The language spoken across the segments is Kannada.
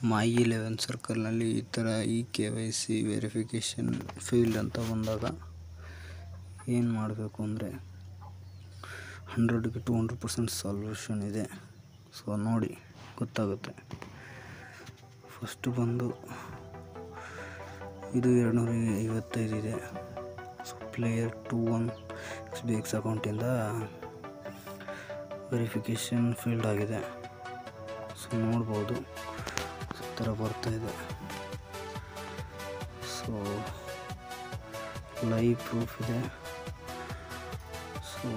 ಮೈ 11 ಸರ್ಕಲ್ನಲ್ಲಿ ಈ ಥರ KYC ವೆರಿಫಿಕೇಷನ್ ಫೀಲ್ಡ್ ಅಂತ ಬಂದಾಗ ಏನು ಮಾಡಬೇಕು ಅಂದರೆ 100ಕ್ಕೆ 200% ಸೊಲ್ಯೂಷನ್ ಇದೆ. ಸೊ ನೋಡಿ ಗೊತ್ತಾಗುತ್ತೆ. ಫಸ್ಟು ಬಂದು ಇದು 255 ಇದೆ. ಸೊ ಪ್ಲೇಯರ್ 21 SBX ಅಕೌಂಟಿಂದ ವೆರಿಫಿಕೇಷನ್ ಫೀಲ್ಡ್ ಆಗಿದೆ. ಸೊ ನೋಡ್ಬೋದು ಈ ಥರ ಬರ್ತಾಯಿದೆ. ಸೊ ಲೈವ್ ಪ್ರೂಫ್ ಇದೆ. So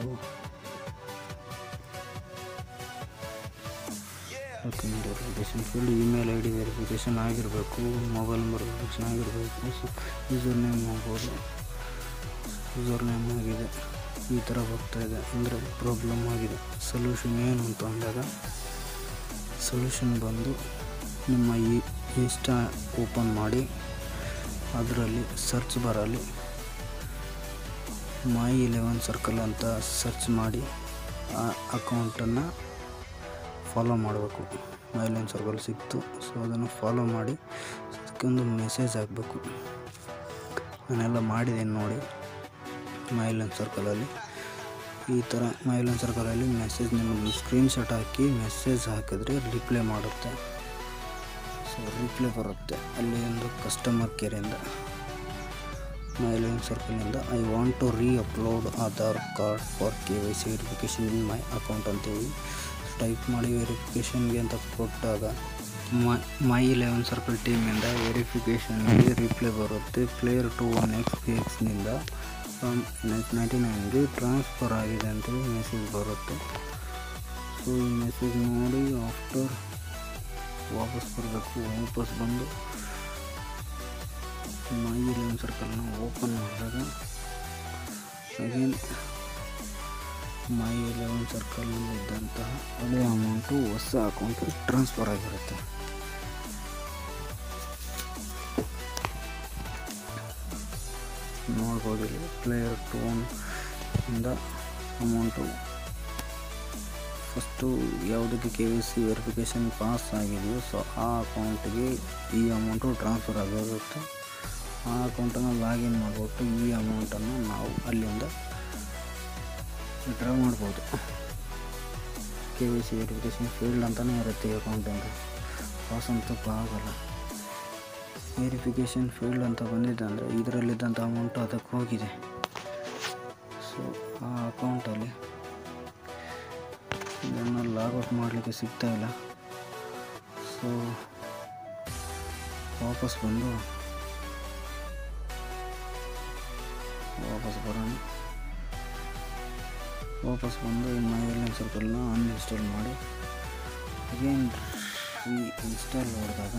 verification field email ID verification ಆಗಿರಬೇಕು, ಮೊಬೈಲ್ ನಂಬರ್ ವೆರಿಫಿಕೇಷನ್ ಆಗಿರಬೇಕು. ಸೊ ಯೂಸರ್ ನೇಮ್ ಮಾಡ್ಬೋದು, ಯೂಸರ್ ನೇಮ್ ಆಗಿದೆ. ಈ ಥರ ಬರ್ತಾಯಿದೆ ಅಂದರೆ ಪ್ರಾಬ್ಲಮ್ ಆಗಿದೆ. ಸೊಲ್ಯೂಷನ್ ಏನು ಅಂತ ಅಂದಾಗ ಸೊಲ್ಯೂಷನ್ ಬಂದು ನಿಮ್ಮ ಇನ್ಸ್ಟಾ ಓಪನ್ ಮಾಡಿ ಅದರಲ್ಲಿ ಸರ್ಚ್ ಬರಲಿ ಮೈ 11 ಸರ್ಕಲ್ ಅಂತ ಸರ್ಚ್ ಮಾಡಿ ಆ ಅಕೌಂಟನ್ನು ಫಾಲೋ ಮಾಡಬೇಕು. ಮೈ 11 ಸರ್ಕಲ್ ಸಿಕ್ತು. ಸೊ ಅದನ್ನು ಫಾಲೋ ಮಾಡಿ ಅದಕ್ಕೊಂದು ಮೆಸೇಜ್ ಹಾಕಬೇಕು. ನಾನೆಲ್ಲ ಮಾಡಿದ್ದೀನಿ ನೋಡಿ. ಮೈ 11 ಸರ್ಕಲಲ್ಲಿ ಈ ಥರ ಮೈ 11 ಸರ್ಕಲಲ್ಲಿ ಮೆಸೇಜ್ ನಿಮಗೆ ಸ್ಕ್ರೀನ್ಶಾಟ್ ಹಾಕಿ ಮೆಸೇಜ್ ಹಾಕಿದ್ರೆ ರಿಪ್ಲೈ ಮಾಡುತ್ತೆ. ಸೊ ರಿಪ್ಲೈ ಬರುತ್ತೆ ಅಲ್ಲಿ ಒಂದು ಕಸ್ಟಮರ್ ಕೇರಿಂದ ಮೈ 11 ಸರ್ಕಲಿಂದ I want to upload Aadhaar card for KYC verification in my account ಅಂತೇಳಿ ಟೈಪ್ ಮಾಡಿ ವೆರಿಫಿಕೇಷನ್ಗೆ ಅಂತ ಕೊಟ್ಟಾಗ ಮೈ 11 ಸರ್ಕಲ್ ಟೀಮಿಂದ ವೆರಿಫಿಕೇಷನ್ಗೆ ರಿಪ್ಲೈ ಬರುತ್ತೆ. ಪ್ಲೇಯರ್ 21 SBXನಿಂದ ಫ್ರಮ್ 99ಗೆ ಟ್ರಾನ್ಸ್ಫರ್ ಆಗಿದೆ ಅಂತೇಳಿ ಮೆಸೇಜ್ ಬರುತ್ತೆ. ಸೊ ಈ ಮೆಸೇಜ್ ನೋಡಿ ಆಫ್ಟರ್ ವಾಪಸ್ ಬರಬೇಕು. ವಾಪಸ್ ಬಂದು ಮೈ 11 ಸರ್ಕಲ್ನ ಓಪನ್ ಮಾಡಿದಾಗ ಅಗೇನ್ ಮೈ 11 ಸರ್ಕಲ್ನಲ್ಲಿ ಇದ್ದಂತಹ ಹಳೆ ಅಮೌಂಟು ಹೊಸ ಅಕೌಂಟಿಗೆ ಟ್ರಾನ್ಸ್ಫರ್ ಆಗಿರುತ್ತೆ. ನೋಡ್ಬೋದು ಇಲ್ಲಿ ಪ್ಲೇಯರ್ 21ಇಂದ ಅಮೌಂಟು ಫಸ್ಟು ಯಾವುದಕ್ಕೆ KYC ವೆರಿಫಿಕೇಷನ್ ಪಾಸ್ ಆಗಿದೆಯೋ ಸೊ ಆ ಅಕೌಂಟಿಗೆ ಈ ಅಮೌಂಟು ಟ್ರಾನ್ಸ್ಫರ್ ಆಗಿರುತ್ತೆ. ಆ ಅಕೌಂಟನ್ನು ಲಾಗಿನ್ ಮಾಡಿಬಿಟ್ಟು ಈ ಅಮೌಂಟನ್ನು ನಾವು ಅಲ್ಲಿಂದ ವಿಡ್ರಾ ಮಾಡ್ಬೋದು. KYC ವೆರಿಫಿಕೇಷನ್ ಫೀಲ್ಡ್ ಅಂತಲೇ ಇರುತ್ತೆ ಈ ಅಕೌಂಟಿಂದ, ಪಾಸ್ ಅಂತೂ ಆಗಲ್ಲ. ವೆರಿಫಿಕೇಷನ್ ಫೀಲ್ಡ್ ಅಂತ ಬಂದಿದೆ ಅಂದರೆ ಇದರಲ್ಲಿದ್ದಂಥ ಅಮೌಂಟು ಅದಕ್ಕೆ ಹೋಗಿದೆ. ಸೊ ಆ ಅಕೌಂಟಲ್ಲಿ ಇದನ್ನು ಲಾಗೌಟ್ ಮಾಡಲಿಕ್ಕೆ ಸಿಗ್ತಾಯಿಲ್ಲ. ಸೊ ವಾಪಸ್ ಬಂದು ಮೈ 11 ಸರ್ಕಲ್ನ ಅನ್ಇನ್ಸ್ಟಾಲ್ ಮಾಡಿ ಅಗೇನ್ ಇನ್ಸ್ಟಾಲ್ ಮಾಡಿದಾಗ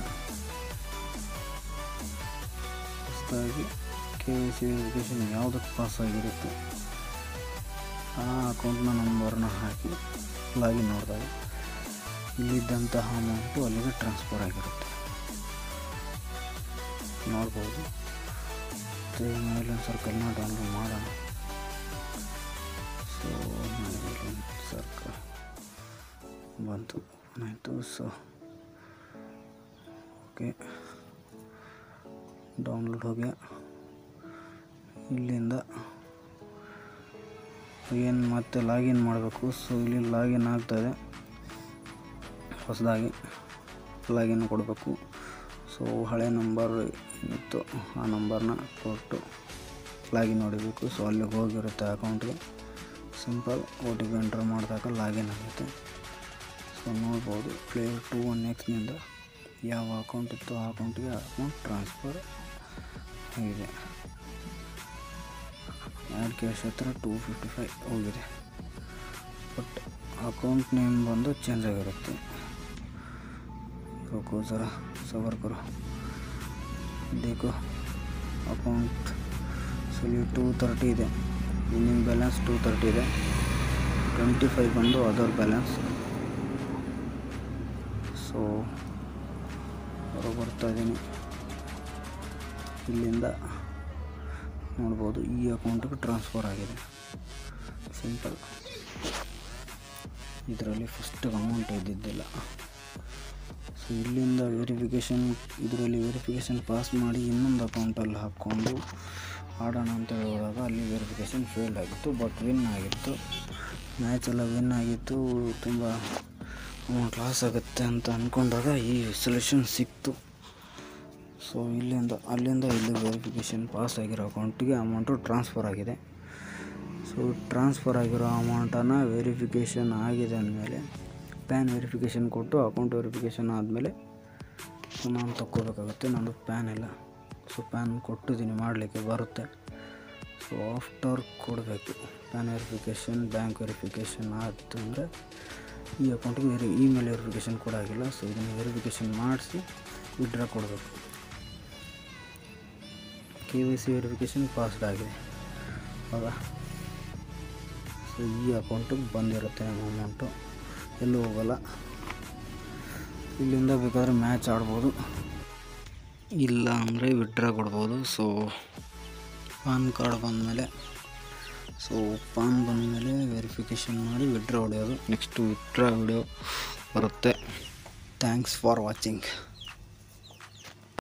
ಹೊಸದಾಗಿ KYC ವೆರಿಫಿಕೇಷನ್ ಯಾವುದಕ್ಕೆ ಪಾಸ್ ಆಗಿರುತ್ತೆ ಆ ಅಕೌಂಟ್ನ ನಂಬರ್ನ ಹಾಕಿ ಲಾಗಿನ್ ಮಾಡಿದಾಗ ಇಲ್ಲಿದ್ದಂತಹ ಅಮೌಂಟು ಅಲ್ಲಿಗೆ ಟ್ರಾನ್ಸ್ಫರ್ ಆಗಿರುತ್ತೆ. ನೋಡ್ಬೋದು. ಮತ್ತು ಮೈ 11 ಸರ್ಕಲ್ನ ಡೌನ್ಲೋಡ್ ಮಾಡೋಣ. ಸೊ ಮೈ 11 ಸರ್ಕಲ್ ಬಂತು ಆಯಿತು. ಸೊ ಓಕೆ ಡೌನ್ಲೋಡ್ ಹೋಗ್ಯಾ. ಇಲ್ಲಿಂದ ಏನು ಮತ್ತೆ ಲಾಗಿನ್ ಮಾಡಬೇಕು. ಸೊ ಇಲ್ಲಿ ಲಾಗಿನ್ ಆಗ್ತಾಯಿದೆ. ಹೊಸದಾಗಿ ಲಾಗಿನ್ ಕೊಡಬೇಕು. ಸೊ ಹಳೆ ನಂಬರ್ ಇತ್ತು ಆ ನಂಬರ್ನ ಕೊಟ್ಟು ಲಾಗಿನ್ ಹೊಡಿಬೇಕು. ಸೊ ಅಲ್ಲಿಗೆ ಹೋಗಿರುತ್ತೆ ಅಕೌಂಟ್ಗೆ. ಸಿಂಪಲ್ OTP ಎಂಟರ್ ಮಾಡಿದಾಗ ಲಾಗಿನ್ ಆಗುತ್ತೆ. ಸೊ ನೋಡ್ಬೋದು ಪ್ಲೇಯರ್ 21Xನಿಂದ ಯಾವ ಅಕೌಂಟ್ ಇತ್ತು ಆ ಅಕೌಂಟಿಗೆ ಅಕೌಂಟ್ ಟ್ರಾನ್ಸ್ಫರ್ ಆಗಿದೆ. ಆ್ಯಡ್ ಕ್ಯಾಶ್ ಹತ್ರ 255 ಹೋಗಿದೆ. ಬಟ್ ಅಕೌಂಟ್ ನೇಮ್ ಬಂದು ಚೇಂಜ್ ಆಗಿರುತ್ತೆ. रुको ज़रा सबर करो, देखो अकाउंट सली 230 ಇದೆ. ಇನ್ನಿಂಗ್ ಬ್ಯಾಲೆನ್ಸ್ 230 ಇದೆ. 25 ಬಂದು ಅದರ್ ಬ್ಯಾಲೆನ್ಸ್. ಸೊ ಬರ್ತಾ ಇದ್ದೀನಿ. ಇಲ್ಲಿಂದ ನೋಡ್ಬೋದು ಈ ಅಕೌಂಟಿಗೆ ಟ್ರಾನ್ಸ್ಫರ್ ಆಗಿದೆ. ಸಿಂಪಲ್. ಇದರಲ್ಲಿ ಫಸ್ಟ್ ಅಮೌಂಟ್ ಇದ್ದಿದ್ದಿಲ್ಲ. ಸೊ ಇಲ್ಲಿಂದ ವೆರಿಫಿಕೇಷನ್, ಇದರಲ್ಲಿ ವೆರಿಫಿಕೇಷನ್ ಪಾಸ್ ಮಾಡಿ ಇನ್ನೊಂದು ಅಕೌಂಟಲ್ಲಿ ಹಾಕ್ಕೊಂಡು ಆಡೋಣ ಅಂತ ಹೇಳಿದಾಗ ಅಲ್ಲಿ ವೆರಿಫಿಕೇಷನ್ ಫೇಲ್ಡ್ ಆಗಿತ್ತು. ಬಟ್ ವಿನ್ ಆಗಿತ್ತು, ಮ್ಯಾಚೆಲ್ಲ ವಿನ್ ಆಗಿತ್ತು. ತುಂಬ ಅಮೌಂಟ್ ಲಾಸ್ ಆಗುತ್ತೆ ಅಂತ ಅಂದ್ಕೊಂಡಾಗ ಈ ಸೊಲ್ಯೂಷನ್ ಸಿಕ್ತು. ಸೊ ಅಲ್ಲಿಂದ ಇಲ್ಲಿ ವೆರಿಫಿಕೇಷನ್ ಪಾಸ್ ಆಗಿರೋ ಅಕೌಂಟಿಗೆ ಅಮೌಂಟು ಟ್ರಾನ್ಸ್ಫರ್ ಆಗಿದೆ. ಸೊ ಟ್ರಾನ್ಸ್ಫರ್ ಆಗಿರೋ ಅಮೌಂಟನ್ನು ವೆರಿಫಿಕೇಷನ್ ಆಗಿದೆ ಅಂದಮೇಲೆ ಪ್ಯಾನ್ ವೆರಿಫಿಕೇಷನ್ ಕೊಟ್ಟು ಅಕೌಂಟ್ ವೆರಿಫಿಕೇಷನ್ ಆದಮೇಲೆ ನಾನು ತಗೋಬೇಕಾಗುತ್ತೆ. ನಂದು ಪ್ಯಾನ್ ಇಲ್ಲ. ಸೊ ಪ್ಯಾನ್ ಕೊಟ್ಟಿದ್ದೀನಿ, ಮಾಡಲಿಕ್ಕೆ ಬರುತ್ತೆ. ಸೊ ಆಫ್ಟರ್ ಕೊಡಬೇಕು ಪ್ಯಾನ್ ವೆರಿಫಿಕೇಷನ್, ಬ್ಯಾಂಕ್ ವೆರಿಫಿಕೇಷನ್ ಆಯಿತು ಅಂದರೆ ಈ ಅಕೌಂಟಿಗೆ ಇಮೇಲ್ ವೆರಿಫಿಕೇಷನ್ ಕೂಡ ಆಗಿಲ್ಲ. ಸೊ ಇದನ್ನು ವೆರಿಫಿಕೇಷನ್ ಮಾಡಿಸಿ ವಿಡ್ರಾ ಕೊಡಬೇಕು. KYC ವೆರಿಫಿಕೇಷನ್ ಪಾಸ್ಡ್ ಆಗಿದೆ ಹೌದಾ. ಸೊ ಈ ಅಕೌಂಟಿಗೆ ಬಂದಿರುತ್ತೆ ನಮ್ಮ ಅಮೌಂಟು, ಎಲ್ಲೂ ಹೋಗಲ್ಲ. ಇಲ್ಲಿಂದ ಬೇಕಾದರೆ ಮ್ಯಾಚ್ ಆಡ್ಬೋದು, ಇಲ್ಲ ಅಂದರೆ ವಿಡ್ರಾ ಕೊಡ್ಬೋದು. ಸೊ ಪಾನ್ ಕಾರ್ಡ್ ಬಂದಮೇಲೆ ವೆರಿಫಿಕೇಷನ್ ಮಾಡಿ ವಿಡ್ರಾ ಹೊಡೆಯೋದು. ನೆಕ್ಸ್ಟ್ ವಿಡ್ರಾ ವಿಡಿಯೋ ಬರುತ್ತೆ. Thanks for watching.